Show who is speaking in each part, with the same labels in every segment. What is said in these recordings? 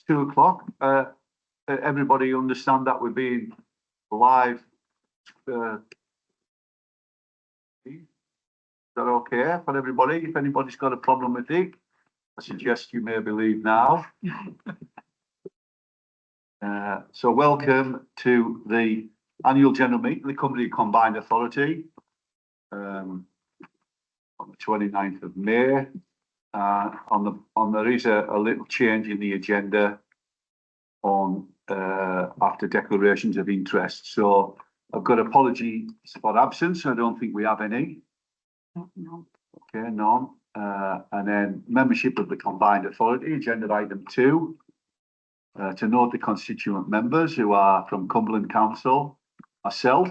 Speaker 1: 2 o'clock. Everybody understand that we're being live. Is that okay for everybody? If anybody's got a problem with it, I suggest you maybe leave now. So welcome to the annual general meeting of the Cumbria Combined Authority on the 29th of May. There is a little change in the agenda on after declarations of interest. So I've got apologies for absence. I don't think we have any.
Speaker 2: No.
Speaker 1: Okay, none. And then membership of the Combined Authority, agenda item 2. To note the constituent members who are from Cumberland Council, myself,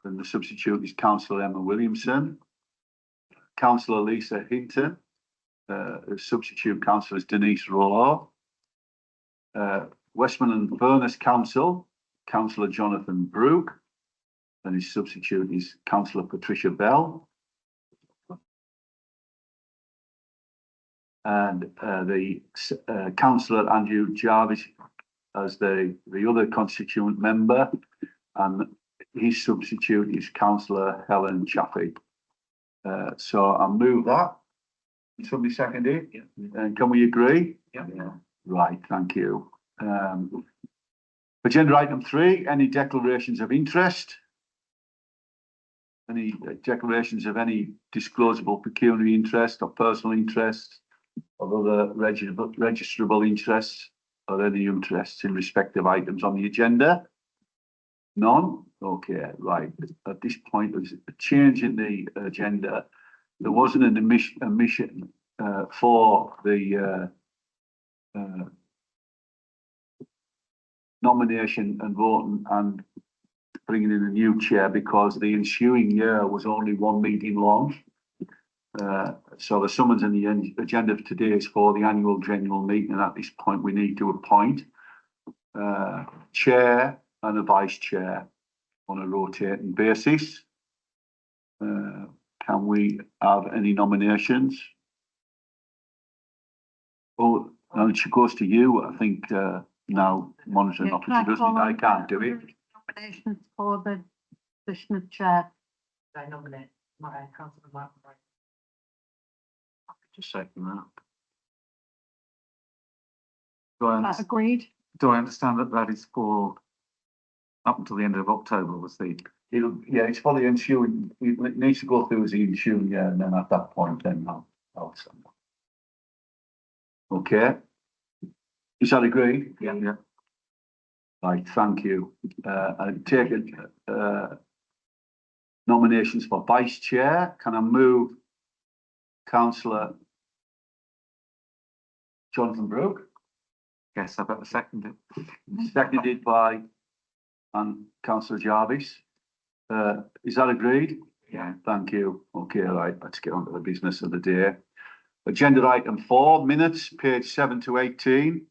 Speaker 1: and the substitute is Councillor Emma Williamson, Councillor Lisa Hinton, the substitute councillor is Denise Rollo, Westmoreland Furness Council, Councillor Jonathan Brooke, and his substitute is Councillor Patricia Bell. And the Councillor Andrew Jarvis as the other constituent member, and his substitute is Councillor Helen Chaffey. So I'll move that. Somebody second it? Yeah. And can we agree?
Speaker 2: Yeah.
Speaker 1: Right, thank you. Agenda item 3, any declarations of interest? Any declarations of any disclosable pecuniary interest or personal interest or other registrable interests or any interests in respective items on the agenda? None? Okay, right. At this point, there's a change in the agenda. There wasn't an omission for the nomination and voting and bringing in a new chair because the ensuing year was only one meeting long. So the summons in the agenda of today is for the annual general meeting, and at this point we need to appoint chair and a vice chair on a rotating basis. Can we have any nominations? Oh, and she goes to you. I think now monitoring officer doesn't. I can't do it.
Speaker 2: Nominations for the position of chair.
Speaker 3: I nominate my councillor Martin.
Speaker 1: Just second that.
Speaker 2: Agreed.
Speaker 4: Do I understand that that is for up until the end of October? Was the
Speaker 1: Yeah, it's for the ensuing. It needs to go through as the ensuing year, and then at that point, then I'll send. Okay. Is that agreed?
Speaker 4: yeah.
Speaker 1: Right, thank you. I take it, nominations for vice chair. Can I move Councillor Jonathan Brooke?
Speaker 4: Yes, I better second it.
Speaker 1: Seconded by Councillor Jarvis. Is that agreed?
Speaker 4: Yeah.
Speaker 1: Thank you. Okay, right, let's get on to the business of the day. Agenda item 4, minutes, page 7 to 18.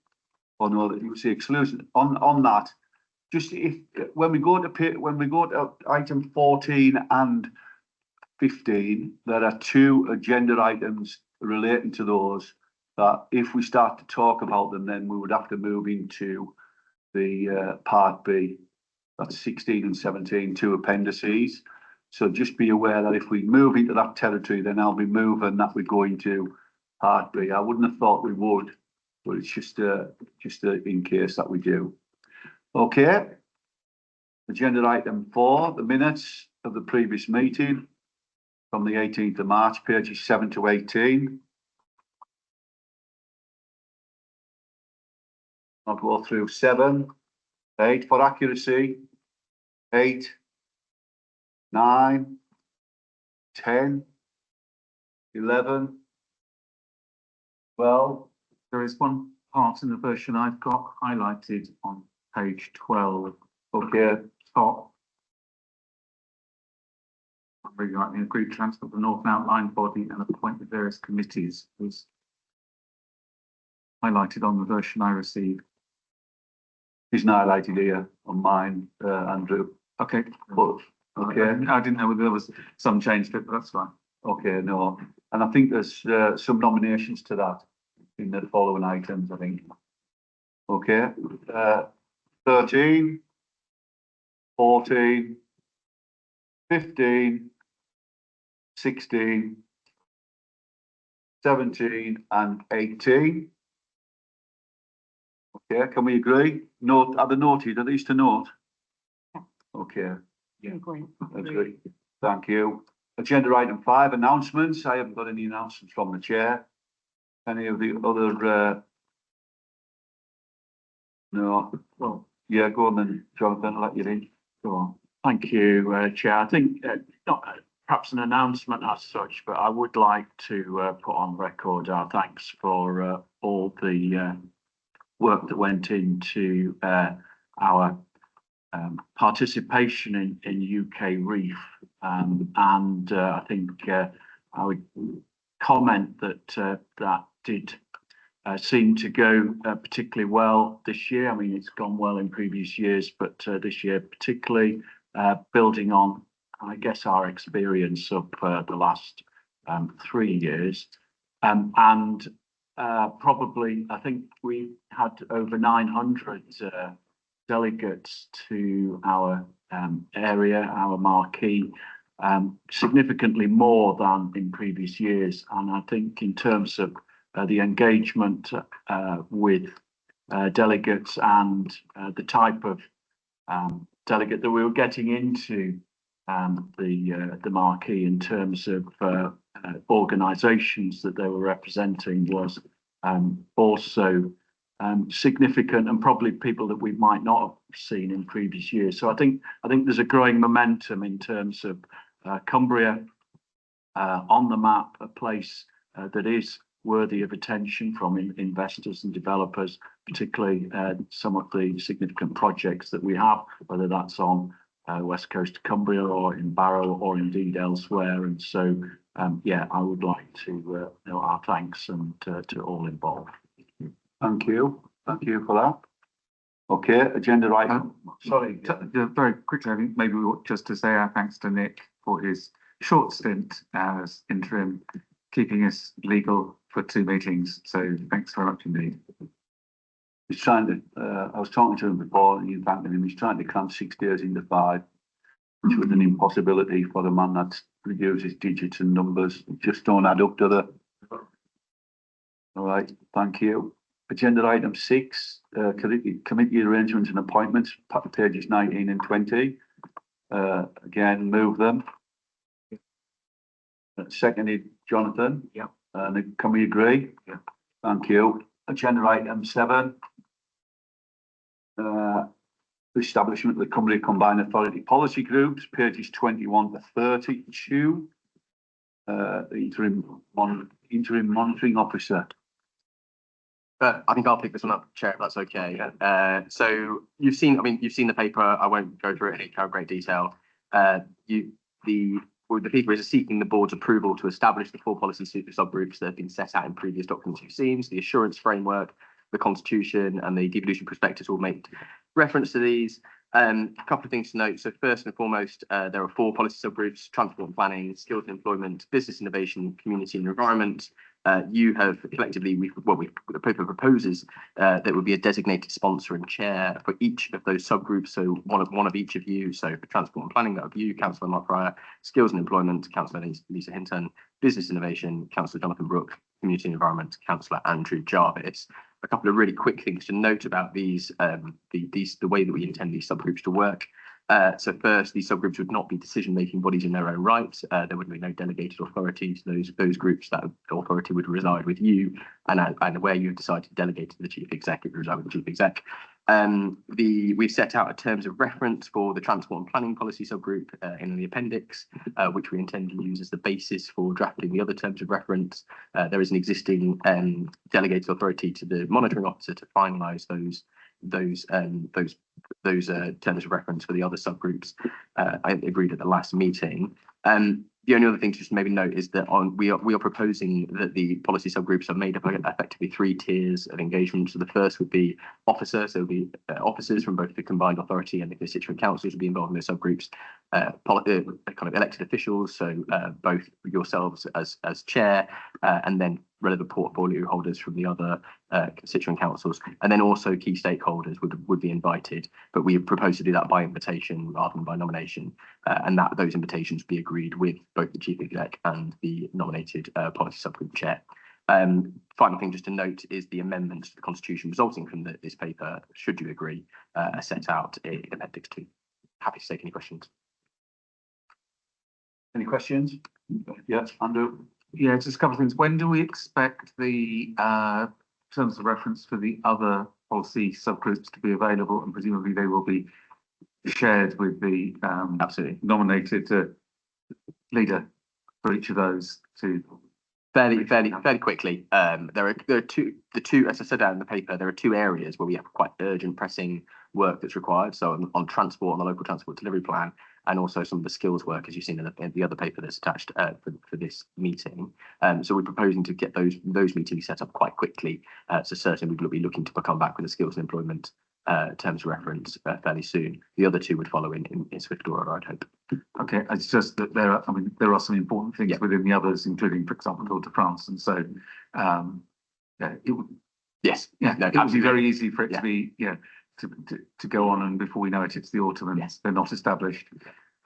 Speaker 1: Oh no, you see exclusion on that. Just if when we go to item 14 and 15, there are 2 agenda items relating to those that if we start to talk about them, then we would have to move into the part B. That's 16 and 17, 2 appendices. So just be aware that if we move into that territory, then I'll be moving that we go into part B. I wouldn't have thought we would, but it's just in case that we do. Okay. Agenda item 4, the minutes of the previous meeting from the 18th of March, pages 7 to 18. I'll go through 7, 8 for accuracy, 8, 9, 10, 11, 12.
Speaker 4: There is one part in the version I've got highlighted on page 12.
Speaker 1: Okay.
Speaker 4: Top. I'm reading right, the agreed transfer of the Northern Outline Body and appoint the various committees was highlighted on the version I received.
Speaker 1: Isn't highlighted here on mine, Andrew.
Speaker 4: Okay.
Speaker 1: But, okay.
Speaker 4: I didn't know whether there was some change to it, but that's fine.
Speaker 1: Okay, no. And I think there's some nominations to that in the following items, I think. Okay, 13, 14, 15, 16, 17 and 18. Okay, can we agree? Note, are they noted? Are these to note? Okay,
Speaker 2: Agree.
Speaker 1: agree. Thank you. Agenda item 5, announcements. I haven't got any announcements from the chair. Any of the other, no, well, yeah, go on then, Jonathan, I'll let you in. Go on.
Speaker 5: Thank you, Chair. I think not perhaps an announcement as such, but I would like to put on record our thanks for all the work that went into our participation in UK Reef. And I think I would comment that that did seem to go particularly well this year. I mean, it's gone well in previous years, but this year particularly building on, I guess, our experience of the last 3 years. And probably, I think we had over 900 delegates to our area, our marquee, significantly more than in previous years. And I think in terms of the engagement with delegates and the type of delegate that we were getting into the marquee in terms of organisations that they were representing was also significant, and probably people that we might not have seen in previous years. So I think there's a growing momentum in terms of Cumbria on the map, a place that is worthy of attention from investors and developers, particularly some of the significant projects that we have, whether that's on west coast of Cumbria or in Barrow or indeed elsewhere. And so, yeah, I would like to know our thanks and to all involved.
Speaker 1: Thank you. Thank you for that. Okay, agenda item. Sorry.
Speaker 4: Very quickly, I think maybe we ought just to say our thanks to Nick for his short stint as interim, keeping us legal for 2 meetings. So thanks very much indeed.
Speaker 1: He's trying to, I was talking to him before and you thanking him, he's trying to cram 6 days into 5, which was an impossibility for a man that uses digits and numbers. Just don't add up to the. All right, thank you. Agenda item 6, committee arrangements and appointments, pages 19 and 20. Again, move them. Seconded, Jonathan.
Speaker 5: Yeah.
Speaker 1: Can we agree?
Speaker 5: Yeah.
Speaker 1: Thank you. Agenda item 7. Establishment of the Cumbria Combined Authority Policy Groups, pages 21 to 32. Interim monitoring officer.
Speaker 6: I think I'll pick this one up, Chair, if that's okay. So you've seen the paper. I won't go through it in great detail. The paper is seeking the board's approval to establish the 4 policy subgroups that have been set out in previous documents you've seen. So the assurance framework, the constitution, and the devolution prospectus all make reference to these. A couple of things to note. So first and foremost, there are 4 policy subgroups: transport and planning, skills and employment, business innovation, community and environment. You have collectively, the paper proposes there would be a designated sponsor and chair for each of those subgroups. So one of each of you. So for transport and planning, that would be you, Councillor Mark Fryer; skills and employment, Councillor Lisa Hinton; business innovation, Councillor Jonathan Brooke; community and environment, Councillor Andrew Jarvis. A couple of really quick things to note about these, the way that we intend these subgroups to work. So first, these subgroups would not be decision-making bodies in their own right. There would be no delegated authority to those groups. That authority would reside with you, and where you decide to delegate to the chief exec, it would reside with the chief exec. We've set out terms of reference for the transport and planning policy subgroup in the appendix, which we intend to use as the basis for drafting the other terms of reference. There is an existing delegated authority to the monitoring officer to finalise those terms of reference for the other subgroups. I agreed at the last meeting. The only other thing to just maybe note is that we are proposing that the policy subgroups are made up of effectively 3 tiers of engagement. So the first would be officers. There will be officers from both the combined authority and the constituent councils will be involved in those subgroups. Kind of elected officials, so both yourselves as chair, and then relevant portfolio holders from the other constituent councils, and then also key stakeholders would be invited. But we propose to do that by invitation rather than by nomination, and that those invitations be agreed with both the chief exec and the nominated policy subgroup chair. Final thing just to note is the amendments to the constitution resulting from this paper, should you agree, are set out in appendix 2. Happy to take any questions.
Speaker 1: Any questions? Yes, Andrew?
Speaker 4: Yeah, just a couple of things. When do we expect the terms of reference for the other policy subgroups to be available, and presumably they will be shared with the
Speaker 6: Absolutely.
Speaker 4: nominated leader for each of those to
Speaker 6: Fairly quickly. There are two, as I said out in the paper, there are two areas where we have quite urgent pressing work that's required. So on transport, on the local transport delivery plan, and also some of the skills work, as you've seen in the other paper that's attached for this meeting. So we're proposing to get those meetings set up quite quickly. So certainly we will be looking to come back with the skills and employment terms of reference fairly soon. The other two would follow in swift order, I'd hope.
Speaker 4: Okay, it's just that there are some important things within the others, including, for example, Tour de France, and so it would.
Speaker 6: Yes.
Speaker 4: Yeah,
Speaker 6: no,
Speaker 4: it would be
Speaker 6: absolutely.
Speaker 4: very easy for it to be to go on, and before we know it, it's the autumn, and they're not established.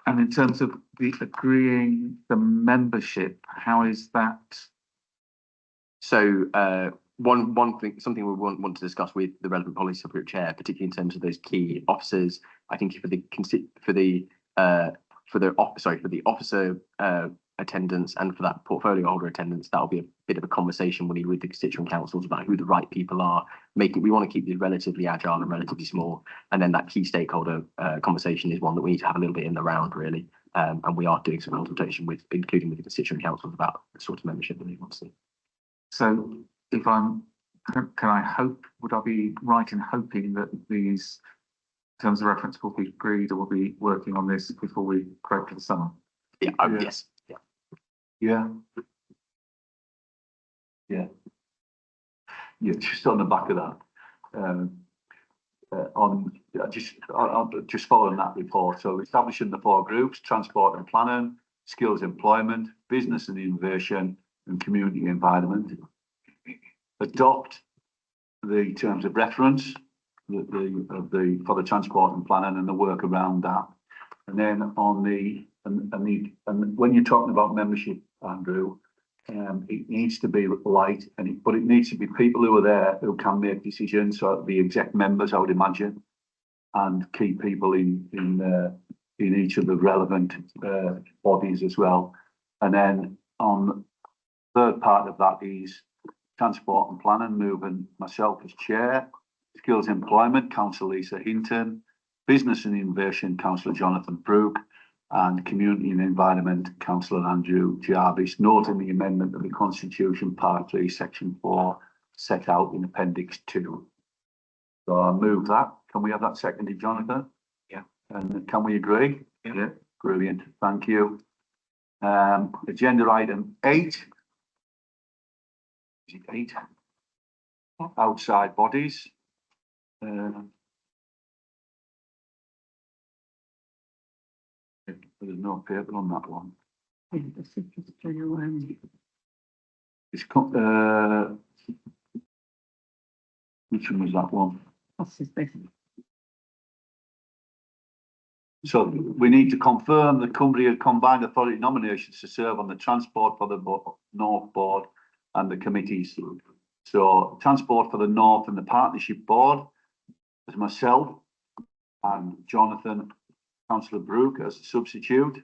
Speaker 4: And in terms of the agreeing the membership, how is that?
Speaker 6: So one thing, something we want to discuss with the relevant policy subgroup chair, particularly in terms of those key officers. I think for the officer attendance and for that portfolio holder attendance, that'll be a bit of a conversation we need with the constituent councils about who the right people are. We want to keep these relatively agile and relatively small, and then that key stakeholder conversation is one that we need to have a little bit in the round, really. And we are doing some consultation including with the constituent councils about the sort of membership that they want to see.
Speaker 4: So would I be right in hoping that these terms of reference will be agreed, or will be working on this before we break for the summer?
Speaker 6: Yeah.
Speaker 1: Yeah.
Speaker 6: Yes.
Speaker 1: Yeah. Yeah. Yeah, just on the back of that, just following that report. So establishing the 4 groups: transport and planning, skills employment, business and innovation, and community environment. Adopt the terms of reference for the transport and planning and the work around that. And then and when you're talking about membership, Andrew, it needs to be light, but it needs to be people who are there who can make decisions. So the exec members, I would imagine, and key people in each of the relevant bodies as well. And then on third part of that is transport and planning, moving myself as chair, skills employment, Councillor Lisa Hinton, business and innovation, Councillor Jonathan Brooke, and community and environment, Councillor Andrew Jarvis, noting the amendment of the Constitution, Part 3, Section 4, set out in Appendix 2. So I move that. Can we have that seconded, Jonathan?
Speaker 6: Yeah.
Speaker 1: And can we agree?
Speaker 4: Yeah.
Speaker 1: Brilliant. Thank you. Agenda item 8. Is it 8? Outside bodies. There's no paper on that one.
Speaker 2: Yeah, this is just
Speaker 1: It's which one was that one?
Speaker 2: this is this.
Speaker 1: So we need to confirm the Cumbria Combined Authority nominations to serve on the Transport for the North Board and the committees. So Transport for the North and the Partnership Board as myself and Jonathan, Councillor Brooke as a substitute.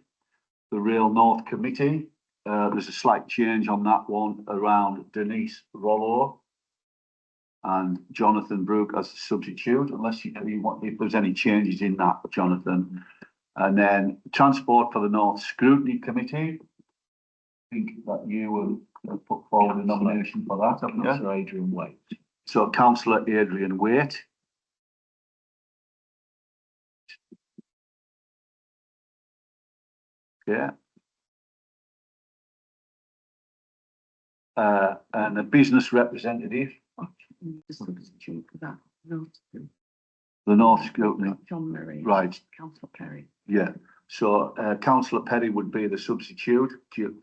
Speaker 1: The Rail North Committee, there's a slight change on that one around Denise Rollo and Jonathan Brooke as a substitute, unless if there's any changes in that, Jonathan. And then Transport for the North Scrutiny Committee. I think that you will put forward a nomination for that, haven't you?
Speaker 5: Councillor Adrian Waite.
Speaker 1: So Councillor Adrian Waite. Yeah. And a business representative,
Speaker 2: The substitute for that. No,
Speaker 1: the North Scrutiny.
Speaker 2: John Murray.
Speaker 1: Right.
Speaker 2: Councillor Perry.
Speaker 1: Yeah. So Councillor Perry would be the substitute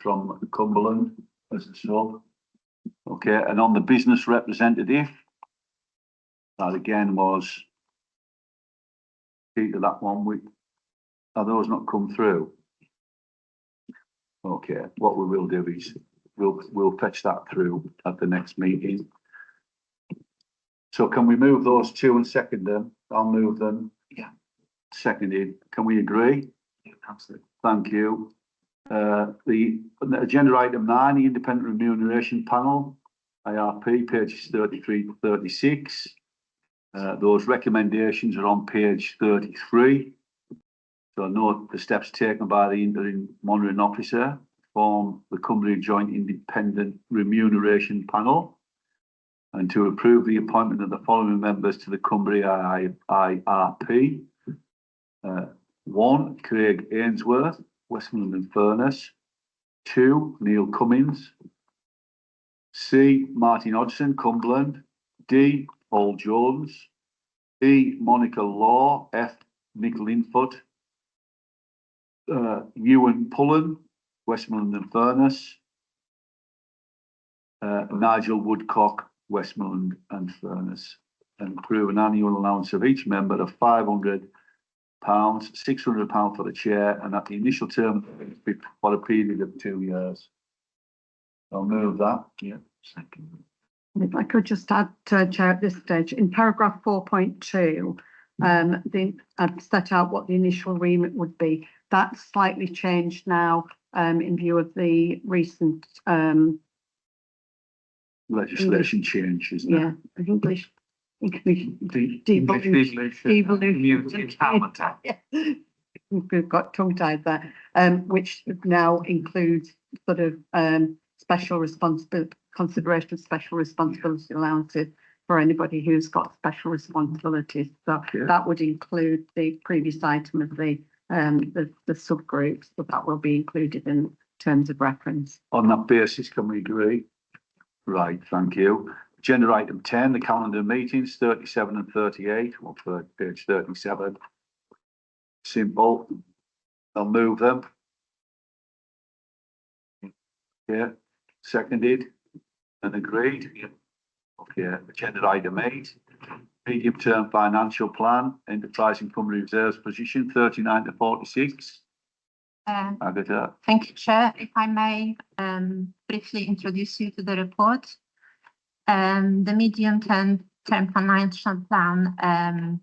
Speaker 1: from Cumberland as a sub. Okay, and on the business representative, that again was key to that one. Are those not come through? Okay, what we will do is we'll fetch that through at the next meeting. So can we move those two and second them? I'll move them.
Speaker 4: Yeah.
Speaker 1: Seconded. Can we agree?
Speaker 4: Yeah, absolutely.
Speaker 1: Thank you. The agenda item 9, the independent remuneration panel, IRP, pages 33 to 36. Those recommendations are on page 33. So note the steps taken by the interim monitoring officer to form the Cumbria Joint Independent Remuneration Panel and to approve the appointment of the following members to the Cumbria IRP. 1, Craig Ainsworth, Westmoreland and Furness. 2, Neil Cummins. C, Martin Hodgson, Cumberland. D, Paul Jones. E, Monica Law. F, Nick Linfoot. Ewan Pullen, Westmoreland and Furness. Nigel Woodcock, Westmoreland and Furness. And approve an annual allowance of each member of £500, £600 for the chair, and at the initial term be for a period of 2 years. I'll move that.
Speaker 4: Yeah, second.
Speaker 2: If I could just add, Chair, at this stage, in paragraph 4.2, I've set out what the initial remit would be. That's slightly changed now in view of the recent
Speaker 1: Legislation change, isn't it?
Speaker 2: yeah, English
Speaker 4: Devolution.
Speaker 2: devolution.
Speaker 4: Empowerment Act.
Speaker 2: Yeah. We've got tongue tied there, which now includes sort of special responsibility, consideration of special responsibility allowances for anybody who's got special responsibilities. So
Speaker 1: Yeah.
Speaker 2: that would include the previous item of the subgroups, but that will be included in terms of reference.
Speaker 1: On that basis, can we agree? Right, thank you. Agenda item 10, the calendar meetings, 37 and 38, or for page 37. Simple. I'll move them. Yeah, seconded and agreed. Okay, agenda item 8, medium-term financial plan, enterprising Cumbria reserves position 39 to 46. Agatha.
Speaker 7: Thank you, Chair. If I may briefly introduce you to the report. The medium-term financial plan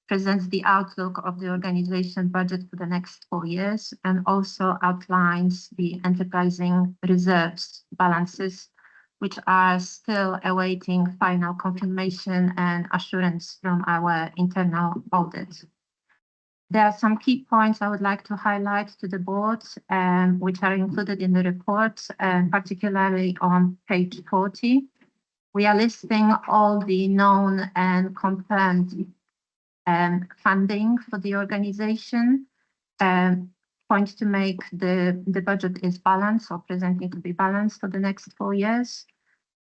Speaker 7: presents the outlook of the organization budget for the next 4 years and also outlines the enterprising reserves balances, which are still awaiting final confirmation and assurance from our internal audit. There are some key points I would like to highlight to the board, which are included in the report, particularly on page 40. We are listing all the known and confirmed funding for the organization. Point to make the budget is balanced or presenting to be balanced for the next 4 years.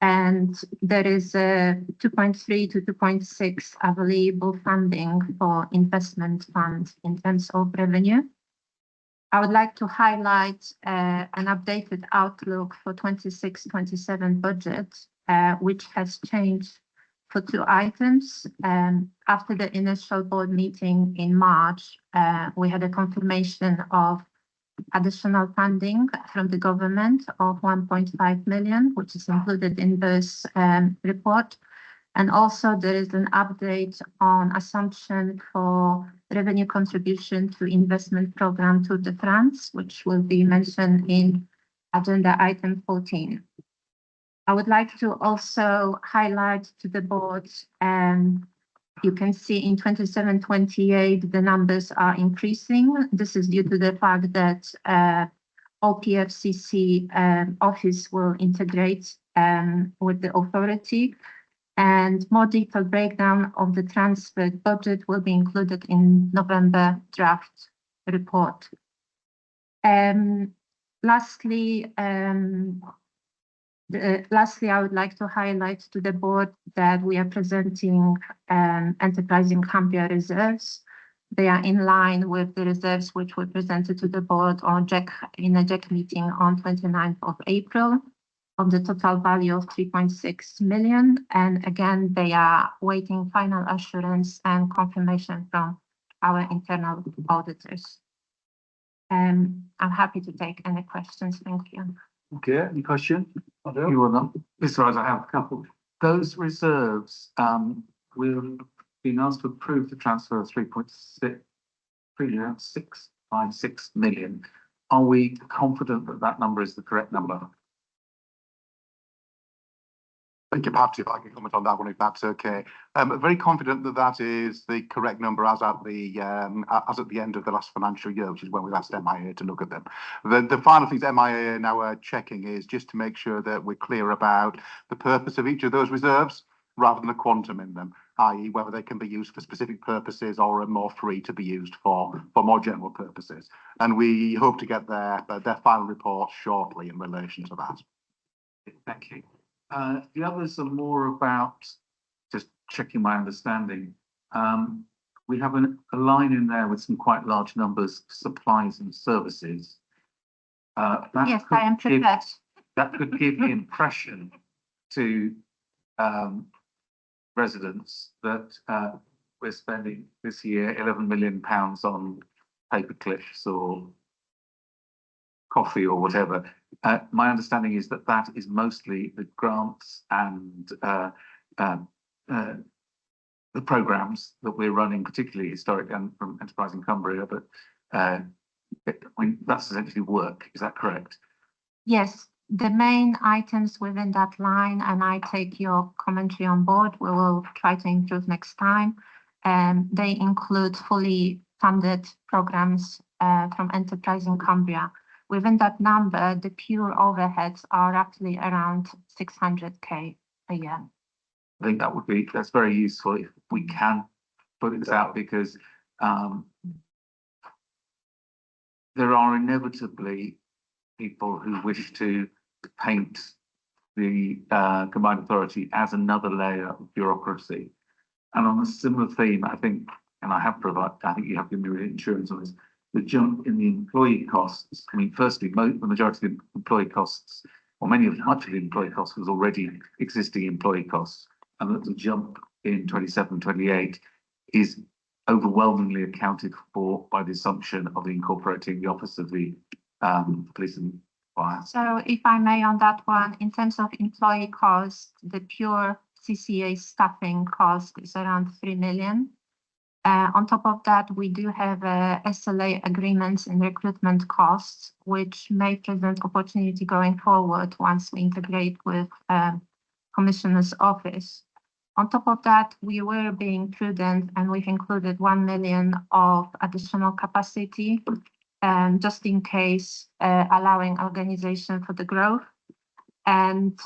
Speaker 7: And there is a 2.3 to 2.6 available funding for investment funds in terms of revenue. I would like to highlight an updated outlook for 26-27 budget, which has changed for 2 items. After the initial board meeting in March, we had a confirmation of additional funding from the government of 1.5 million, which is included in this report. And also there is an update on assumption for revenue contribution to investment program Tour de France, which will be mentioned in agenda item 14. I would like to also highlight to the board, you can see in 27-28, the numbers are increasing. This is due to the fact that OPFCC office will integrate with the authority, and more detailed breakdown of the transfer budget will be included in November draft report. Lastly, I would like to highlight to the board that we are presenting enterprising Cumbria reserves. They are in line with the reserves which were presented to the board on in a JEC meeting on 29th of April. of the total value of 3.6 million. And again, they are waiting final assurance and confirmation from our internal auditors. I'm happy to take any questions. Thank you.
Speaker 1: Okay, any question?
Speaker 4: You will not, Mr. Rice, I have a couple. Those reserves, we've been asked to approve the transfer of 3.656 million. Are we confident that that number is the correct number?
Speaker 8: Thank you. Perhaps if I can comment on that one, if that's okay. Very confident that that is the correct number as at the end of the last financial year, which is when we asked MIA to look at them. The final things MIA now are checking is just to make sure that we're clear about the purpose of each of those reserves rather than the quantum in them, i.e. whether they can be used for specific purposes or are more free to be used for more general purposes. And we hope to get their final report shortly in relation to that.
Speaker 4: Thank you. The others are more about just checking my understanding. We have a line in there with some quite large numbers, supplies and services.
Speaker 7: Yes, I am prepared.
Speaker 4: That could give the impression to residents that we're spending this year £11 million on paper clips or coffee or whatever. My understanding is that that is mostly the grants and the programmes that we're running, particularly historic and from Enterprise in Cumbria, but I mean, that's essentially work. Is that correct?
Speaker 7: Yes, the main items within that line, and I take your commentary on board, we will try to improve next time. They include fully funded programs from Enterprise in Cumbria. Within that number, the pure overheads are roughly around 600k a year.
Speaker 4: I think that's very useful if we can put it out, because there are inevitably people who wish to paint the combined authority as another layer of bureaucracy. And on a similar theme, I think, and I think you have given me insurance on this, the jump in the employee costs. I mean, firstly, the majority of the employee costs, or much of the employee costs was already existing employee costs, and that the jump in 27, 28 is overwhelmingly accounted for by the assumption of incorporating the Office of the Police and Fire.
Speaker 7: So if I may on that one, in terms of employee cost, the pure CCA staffing cost is around 3 million. On top of that, we do have SLA agreements and recruitment costs, which may present opportunity going forward once we integrate with Commissioner's Office. On top of that, we were being prudent and we've included 1 million of additional capacity, just in case, allowing organization for the growth. And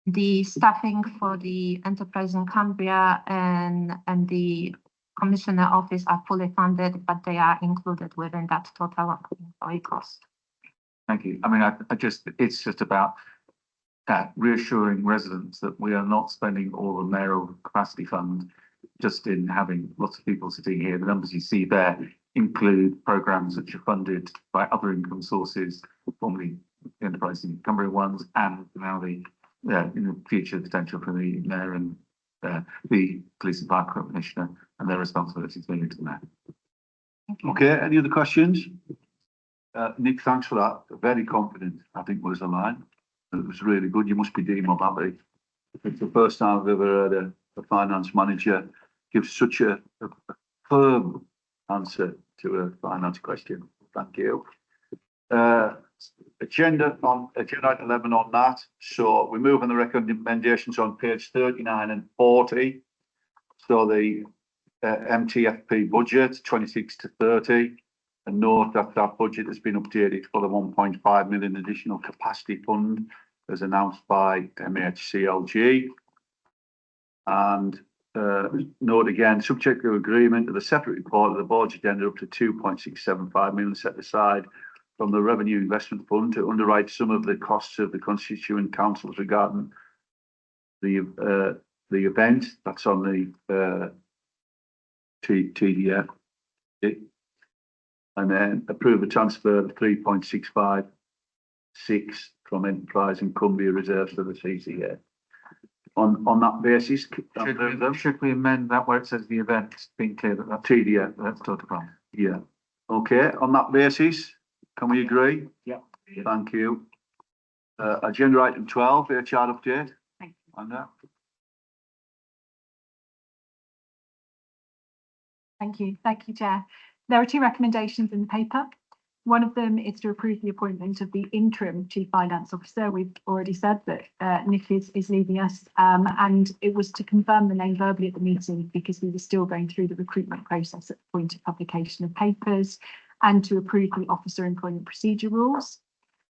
Speaker 7: the staffing for the Enterprise in Cumbria and the Commissioner Office are fully funded, but they are included within that total employee cost.
Speaker 4: Thank you. I mean, it's just about reassuring residents that we are not spending all the mayoral capacity fund just in having lots of people sitting here. The numbers you see there include programmes which are funded by other income sources, formerly the Enterprise in Cumbria ones, and now in the future potential for the mayor and the Police and Fire Commissioner and their responsibilities moving to the mayor.
Speaker 1: Okay, any other questions? Nick, thanks for that. Very confident, I think was the line. It was really good. You must be dealing with that. It's the first time I've ever heard a finance manager give such a firm answer to a finance question. Thank you. Agenda item 11 on that. So we move on the recommendations on page 39 and 40. So the MTFP budget 26 to 30, and note that that budget has been updated for the 1.5 million additional capacity fund as announced by MHCLG. And note again, subject to agreement of the separate report of the board's agenda up to 2.675 million set aside from the Revenue Investment Fund to underwrite some of the costs of the constituent councils regarding the event. That's on the TDF. And then approve a transfer of 3.656
Speaker 5: from enterprise and Cumbria reserves to the CCA. On that basis,
Speaker 4: Should we amend that where it says the event being clear that that's
Speaker 5: TDF,
Speaker 4: that's Tour de France?
Speaker 5: yeah. Okay, on that basis, can we agree?
Speaker 3: Yeah.
Speaker 5: Thank you. Agenda item 12, HR update.
Speaker 2: Thank you.
Speaker 5: On that.
Speaker 9: Thank you, Chair. There are two recommendations in the paper. One of them is to approve the appointment of the interim Chief Finance Officer. We've already said that Nick is leaving us, and it was to confirm the name verbally at the meeting because we were still going through the recruitment process at the point of publication of papers, and to approve the officer employment procedure rules.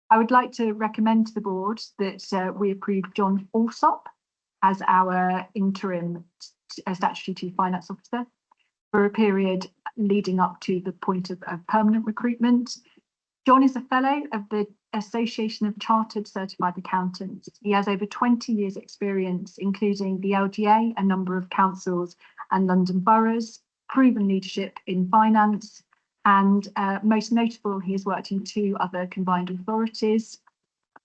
Speaker 9: I would like to recommend to the board that we approve John Alsop as our interim statutory Chief Finance Officer for a period leading up to the point of permanent recruitment. John is a fellow of the Association of Chartered Certified Accountants. He has over 20 years experience, including the LGA, a number of councils and London boroughs, proven leadership in finance, and most notable, he has worked in 2 other combined authorities.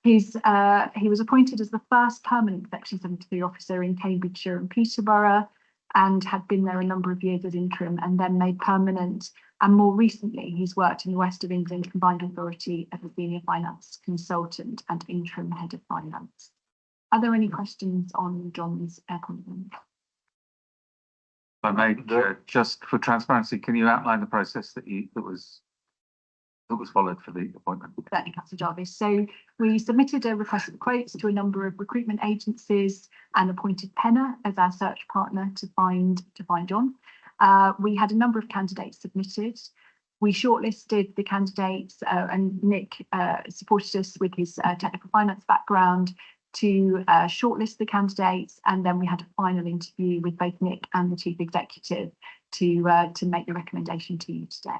Speaker 9: He was appointed as the first permanent Section 73 officer in Cambridgeshire and Peterborough, and had been there a number of years as interim and then made permanent. And more recently, he's worked in the West of England Combined Authority as a senior finance consultant and interim head of finance. Are there any questions on John's appointment?
Speaker 4: If I may, just for transparency, can you outline the process that was followed for the appointment?
Speaker 9: Certainly, Councillor Jarvis. So we submitted a request for quotes to a number of recruitment agencies and appointed Penna as our search partner to find John. We had a number of candidates submitted. We shortlisted the candidates and Nick supported us with his technical finance background to shortlist the candidates, and then we had a final interview with both Nick and the Chief Executive to make the recommendation to you today.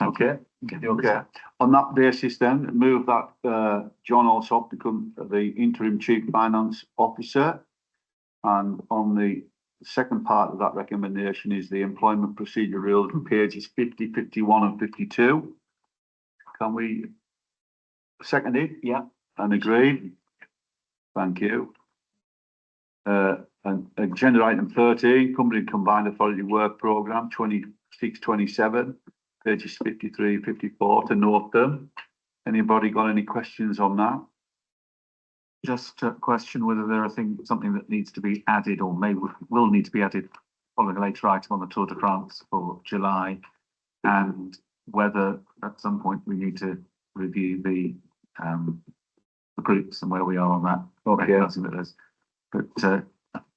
Speaker 5: Okay. Okay. On that basis, then move that John Alsop become the interim Chief Finance Officer, and on the second part of that recommendation is the employment procedure rules, pages 50, 51, and 52. Can we second it? Yeah. And agree? Thank you. And agenda item 13, Cumbria Combined Authority Work Programme 26-27. Pages 53, 54 to note them. Anybody got any questions on that?
Speaker 4: Just a question whether there are something that needs to be added or will need to be added following a later item on the Tour de France for July, and whether at some point we need to review the groups and where we are on that. Recognizing that there's, but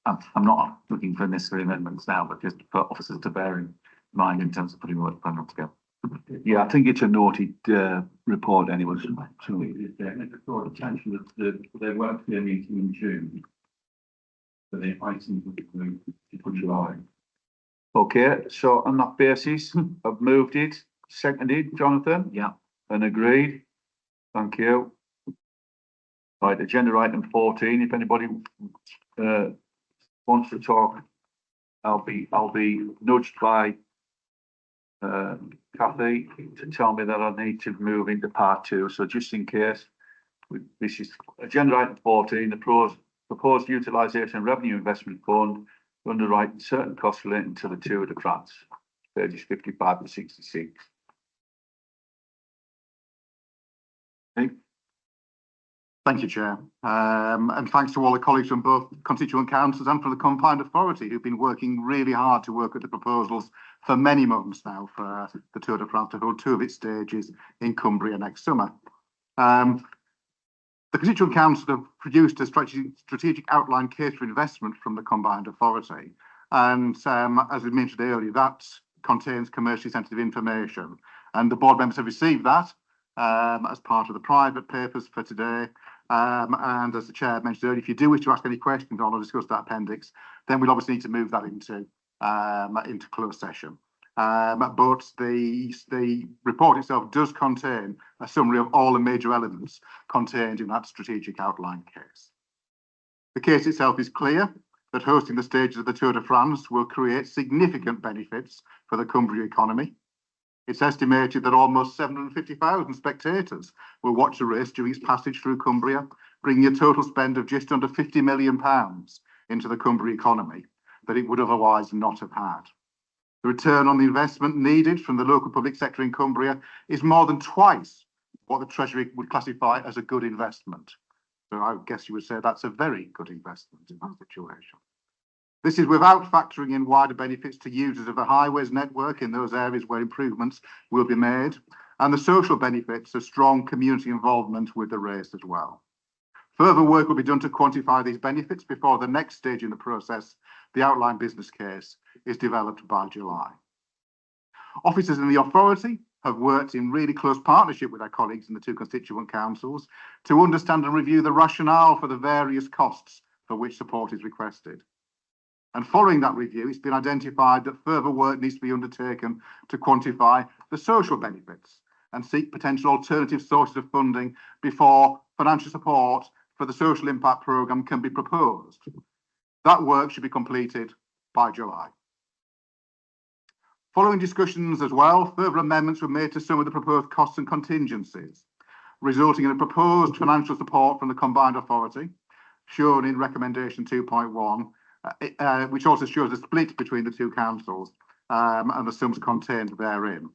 Speaker 4: I'm not looking for necessary amendments now, but just for officers to bear in mind in terms of putting the work plan together.
Speaker 5: Yeah, I think it's a noted report anyway. So,
Speaker 10: draw attention that there won't be a meeting in June. So the items will be moved to July.
Speaker 5: okay, so on that basis, I've moved it, seconded, Jonathan?
Speaker 4: Yeah.
Speaker 5: And agreed. Thank you. Right, agenda item 14, if anybody wants to talk, I'll be nudged by Kathy to tell me that I need to move into part 2. So just in case, this is agenda item 14, the proposed utilisation of revenue investment fund to underwrite certain costs relating to the Tour de France, pages 55 to 66.
Speaker 8: Thank you, Chair. And thanks to all the colleagues from both constituent councils and from the Combined Authority who've been working really hard to work at the proposals for many months now for the Tour de France to hold 2 of its stages in Cumbria next summer. The constituent councils have produced a strategic outline case for investment from the Combined Authority. And as we mentioned earlier, that contains commercially sensitive information. And the board members have received that as part of the private papers for today. And as the chair mentioned earlier, if you do wish to ask any questions on or discuss that appendix, then we'll obviously need to move that into closed session. But the report itself does contain a summary of all the major elements contained in that strategic outline case. The case itself is clear that hosting the stages of the Tour de France will create significant benefits for the Cumbria economy. It's estimated that almost 750,000 spectators will watch the race during its passage through Cumbria, bringing a total spend of just under £50 million into the Cumbria economy that it would otherwise not have had. The return on the investment needed from the local public sector in Cumbria is more than twice what the Treasury would classify as a good investment. So I guess you would say that's a very good investment in that situation. This is without factoring in wider benefits to users of the highways network in those areas where improvements will be made, and the social benefits of strong community involvement with the race as well. Further work will be done to quantify these benefits before the next stage in the process, the outline business case, is developed by July. Officers in the authority have worked in really close partnership with our colleagues in the two constituent councils to understand and review the rationale for the various costs for which support is requested. And following that review, it's been identified that further work needs to be undertaken to quantify the social benefits and seek potential alternative sources of funding before financial support for the social impact programme can be proposed. That work should be completed by July. Following discussions as well, further amendments were made to some of the proposed costs and contingencies, resulting in a proposed financial support from the combined authority, shown in recommendation 2.1, which also shows a split between the two councils and the sums contained therein.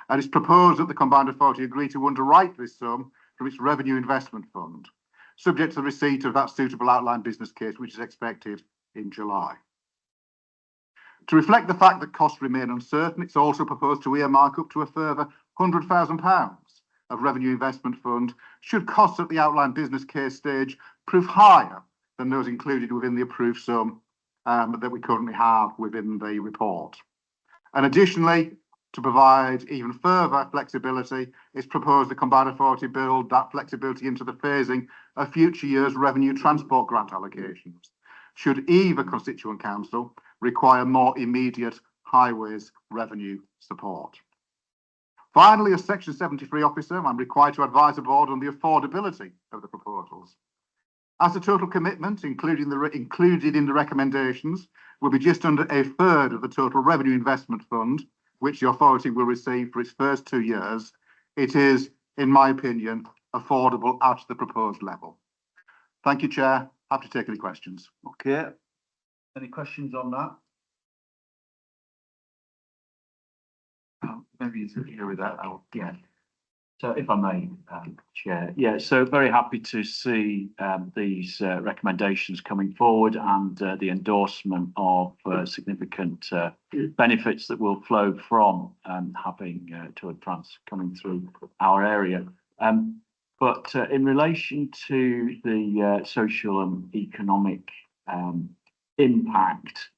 Speaker 8: And it's proposed that the combined authority agree to underwrite this sum from its revenue investment fund, subject to the receipt of that suitable outline business case, which is expected in July. To reflect the fact that costs remain uncertain, it's also proposed to earmark up to a further £100,000 of revenue investment fund should costs at the outline business case stage prove higher than those included within the approved sum that we currently have within the report. And additionally, to provide even further flexibility, it's proposed the combined authority build that flexibility into the phasing of future years' revenue transport grant allocations, should either constituent council require more immediate highways revenue support. Finally, as Section 73 officer, I'm required to advise the board on the affordability of the proposals. As the total commitment, included in the recommendations, will be just under a third of the total revenue investment fund, which the authority will receive for its first 2 years, it is, in my opinion, affordable at the proposed level. Thank you, Chair. Happy to take any questions.
Speaker 5: Okay. Any questions on that?
Speaker 4: Maybe you agree with that.
Speaker 5: Yeah. So if I may, Chair, yeah, so very happy to see these recommendations coming forward and the endorsement of significant benefits that will flow from having Tour de France coming through our area. But in relation to the social and economic impact,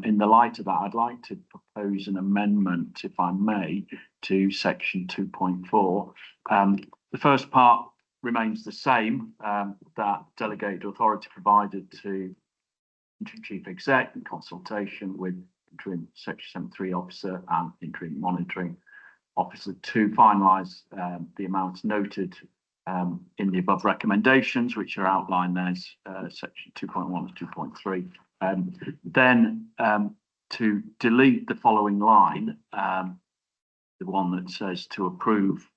Speaker 5: in the light of that, I'd like to propose an amendment, if I may, to section 2.4. The first part remains the same, that delegated authority provided to interim chief exec in consultation with interim section 73 officer and interim monitoring officer to finalise the amounts noted in the above recommendations, which are outlined as section 2.1 to 2.3. Then to delete the following line, the one that says to approve,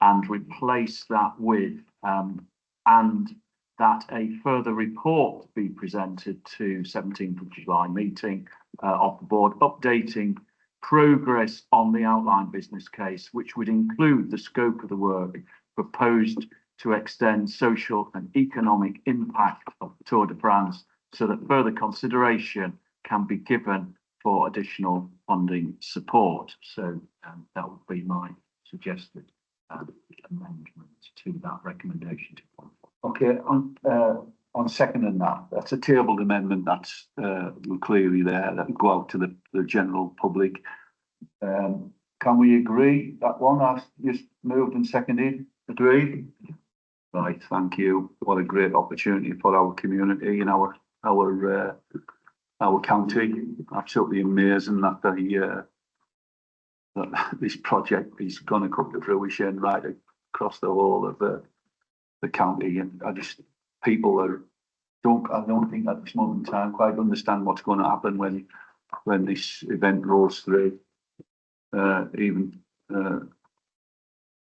Speaker 5: and replace that with and that a further report be presented to 17th of July meeting of the board, updating progress on the outline business case, which would include the scope of the work proposed to extend social and economic impact of the Tour de France, so that further consideration can be given for additional funding support. So that would be my suggested amendment to that recommendation.
Speaker 1: Okay, on seconding that, that's a tabled amendment that's clearly there, that will go out to the general public. Can we agree that one I've just moved and seconded? Agreed? Right, thank you. What a great opportunity for our community and our county. Absolutely amazing that that this project is going to come to fruition right across the whole of the county. And I don't think at this moment in time quite understand what's going to happen when this event rolls through. even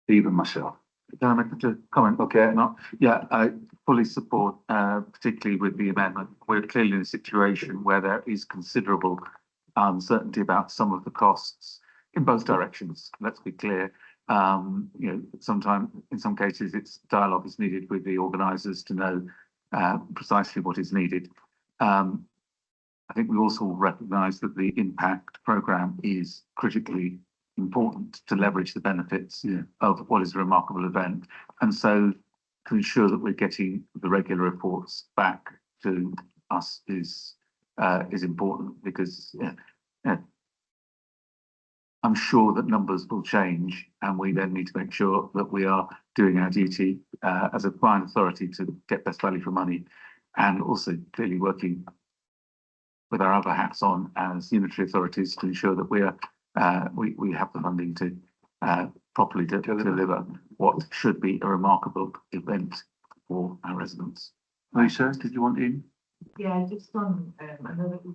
Speaker 1: myself.
Speaker 4: Can I make a comment?
Speaker 1: Okay.
Speaker 4: Not, yeah, I fully support, particularly with the amendment. We're clearly in a situation where there is considerable uncertainty about some of the costs in both directions. Let's be clear. Sometimes, in some cases, it's dialogue is needed with the organisers to know precisely what is needed. I think we also recognise that the impact programme is critically important to leverage the benefits of what is a remarkable event. And so to ensure that we're getting the regular reports back to us is important, because I'm sure that numbers will change, and we then need to make sure that we are doing our duty as a fine authority to get best value for money, and also clearly working with our other hats on as unitary authorities to ensure that we have the funding to properly deliver what should be a remarkable event for our residents.
Speaker 1: Lisa, did you want in?
Speaker 3: Yeah, just on, I know that we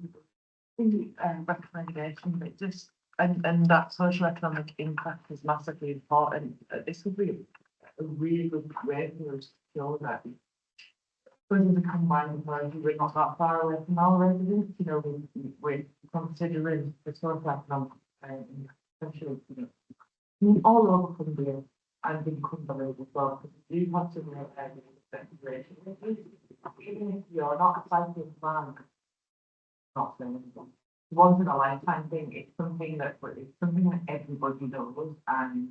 Speaker 3: recommendation, but just, and that social economic impact is massively important. This would be a really good way for us to show that when we combine authority, we're not that far away from our residents, we're considering the social economic, especially, I mean, all over Cumbria and in Cumbria as well, because we do have to make consideration. Even if you're not a cycling fan, not saying anything. Once in a lifetime thing, it's something that everybody knows, and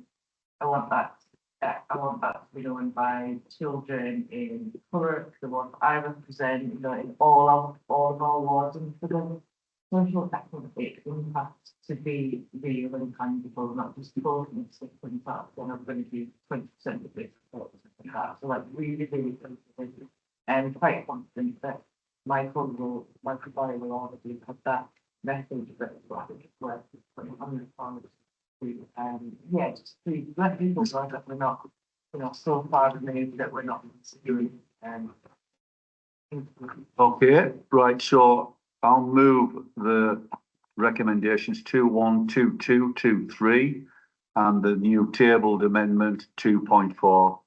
Speaker 3: I want that to be known by children in Cumbria, the ones I represent, in all of our wards, and for the social economic impact to be real and tangible, not just talking stuff and that, then I'm going to do 20% of this or something like that. So really and quite confident that Michael Barry will obviously have that message that I think it's worth putting on the farmers to just to let people know that we're not, so far removed that we're not considering
Speaker 1: Okay, right, so I'll move the recommendations 2.1, 2.2, 2.3 and the new tabled amendment 2.4.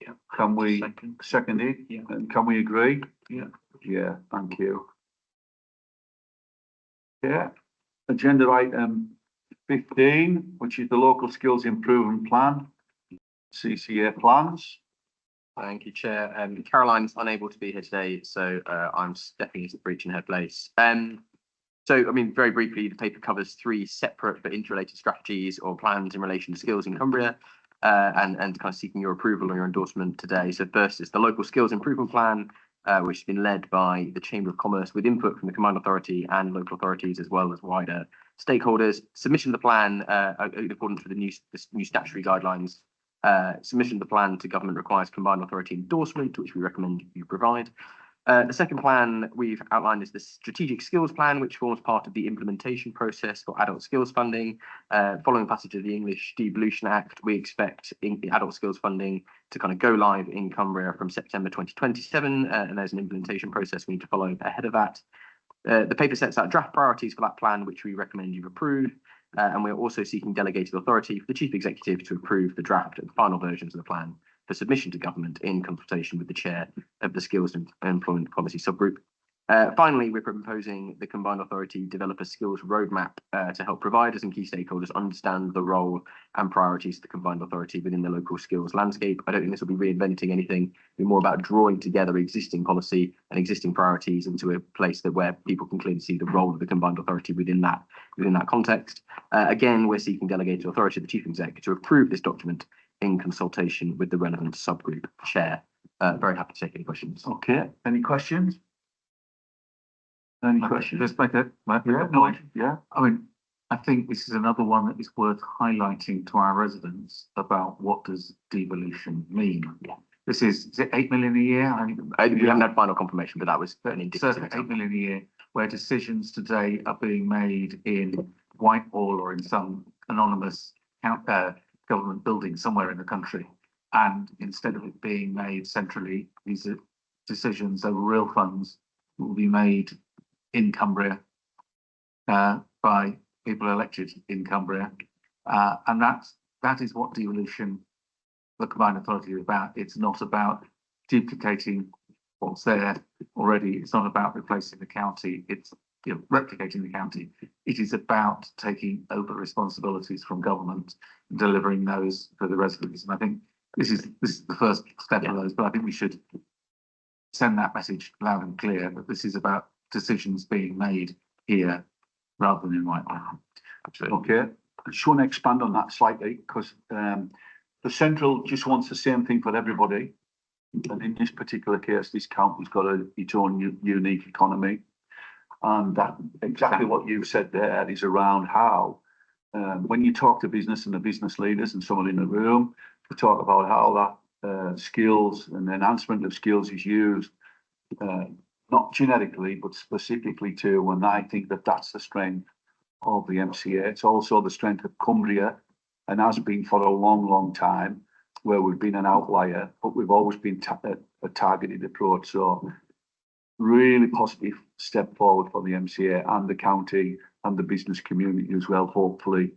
Speaker 4: Yeah.
Speaker 1: Can we second it?
Speaker 4: Yeah.
Speaker 1: And can we agree?
Speaker 4: Yeah.
Speaker 1: Yeah, thank you. Yeah, agenda item 15, which is the local skills improvement plan, CCA plans.
Speaker 6: Thank you, Chair. Caroline's unable to be here today, so I'm stepping into the breach in her place. So, I mean, very briefly, the paper covers 3 separate but interrelated strategies or plans in relation to skills in Cumbria, and kind of seeking your approval or your endorsement today. So first is the local skills improvement plan, which has been led by the Chamber of Commerce with input from the Combined Authority and local authorities, as well as wider stakeholders. Submission of the plan in accordance with the new statutory guidelines. Submission of the plan to government requires Combined Authority endorsement, which we recommend you provide. The second plan we've outlined is the strategic skills plan, which forms part of the implementation process for adult skills funding. Following passage of the English Devolution Act, we expect adult skills funding to kind of go live in Cumbria from September 2027, and there's an implementation process we need to follow ahead of that. The paper sets out draft priorities for that plan, which we recommend you approve. And we're also seeking delegated authority for the Chief Executive to approve the draft and final versions of the plan for submission to government in consultation with the chair of the Skills and Employment Policy Subgroup. Finally, we're proposing the Combined Authority develop a skills roadmap to help providers and key stakeholders understand the role and priorities of the Combined Authority within the local skills landscape. I don't think this will be reinventing anything. It'll be more about drawing together existing policy and existing priorities into a place where people can clearly see the role of the Combined Authority within that context. Again, we're seeking delegated authority of the Chief Executive to approve this document in consultation with the relevant subgroup chair. Very happy to take any questions.
Speaker 1: Okay, any questions? Any questions?
Speaker 4: Just make a
Speaker 1: No, yeah.
Speaker 4: I mean, I think this is another one that is worth highlighting to our residents about what does devolution mean.
Speaker 6: Yeah.
Speaker 4: This is it 8 million a year?
Speaker 6: We haven't had final confirmation, but that was an indicative.
Speaker 4: Circa 8 million a year, where decisions today are being made in Whitehall or in some anonymous government building somewhere in the country. And instead of it being made centrally, these decisions over real funds will be made in Cumbria by people elected in Cumbria. And that is what devolution, the combined authority is about. It's not about duplicating what's there already. It's not about replacing the county. It's replicating the county. It is about taking over responsibilities from government and delivering those for the residents. And I think this is the first step of those, but I think we should send that message loud and clear that this is about decisions being made here rather than in Whitehall.
Speaker 1: Okay, I just want to expand on that slightly because the central just wants the same thing for everybody. And in this particular case, this county's got its own unique economy. And that exactly what you said there is around how, when you talk to business and the business leaders and someone in the room, to talk about how that skills and enhancement of skills is used, not generically, but specifically to, and I think that that's the strength of the MCA. It's also the strength of Cumbria and has been for a long, long time, where we've been an outlier, but we've always been a targeted approach. So really positive step forward for the MCA and the county and the business community as well, hopefully,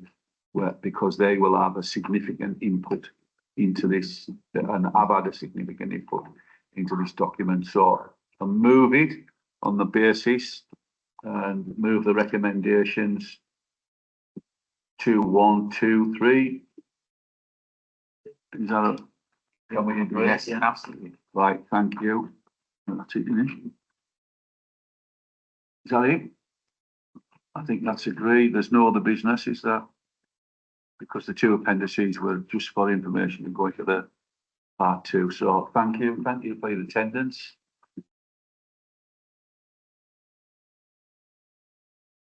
Speaker 1: because they will have a significant input into this and have had a significant input into this document. So I'll move it on the basis and move the recommendations to 1, 2, 3. Is that can we agree?
Speaker 4: Yes, absolutely.
Speaker 1: Right, thank you. That's it, isn't it? Is that it? I think that's agreed. There's no other business, is there? Because the 2 appendices were just for information and going to the part 2. So thank you for your attendance.